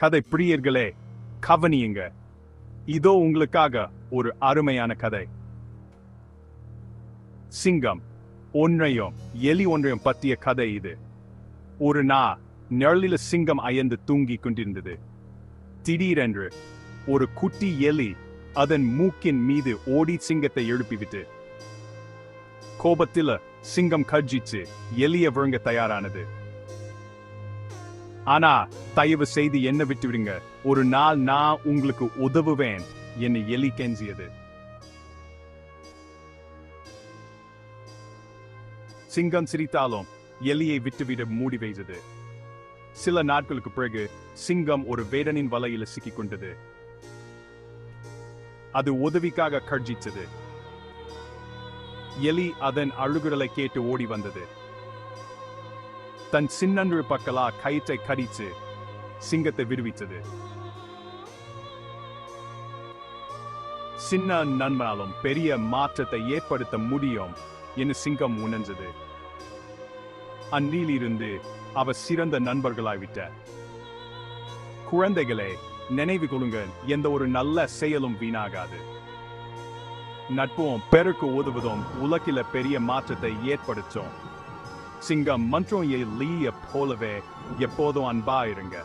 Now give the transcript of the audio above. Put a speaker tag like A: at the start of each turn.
A: கதை பிரியர்களே, கவனியுங்க. இதோ உங்களுக்காக ஒரு அருமையான கதை. சிங்கம் ஒன்றையும் எலி ஒன்றையும் பற்றிய கதை இது. ஒரு நிழலில் சிங்கம் அயர்ந்து தூங்கிக் கொண்டிருந்தது. திடீரென்று ஒரு குட்டி எலி அதன் மூக்கின் மீது ஓடி சிங்கத்தை எழுப்பிவிட்டு, கோபத்தில் சிங்கம் கர்ஜிச்சு எலிய விழுங்க தயாரானது. ஆனா தயவு செய்து என்ன விட்டு விடுங்க, ஒரு நாள் நான் உங்களுக்கு உதவுவேன் என்று எலி கெஞ்சியது. சிங்கம் சிரித்தாலும் எலியை விட்டுவிட மூடி வைத்தது. சில நாட்களுக்கு பிறகு சிங்கம் ஒரு வேடனின் வலையில் சிக்கிக் கொண்டது. அது உதவிக்காக கர்ஜித்தது. எலி அதன் அழுகுரலை கேட்டு ஓடி வந்தது. தன் சின்னன்று பக்கலா கயிற்றை கடிச்சு சிங்கத்தை விடுவித்தது. சின்ன நண்பனாலும் பெரிய மாற்றத்தை ஏற்படுத்த முடியும் என்று சிங்கம் உணர்ந்தது. அன்றிலிருந்து அவர் சிறந்த நண்பர்களாய்விட்டார். குழந்தைகளே, நினைவு கொள்ளுங்கள், எந்த ஒரு நல்ல செயலும் வீணாகாது. நட்பும் பெருக்கு உதவுவதும் உலகில பெரிய மாற்றத்தை ஏற்படுத்தும். சிங்கம் மற்றும் எலியை போலவே எப்போதும் அன்பா இருங்க.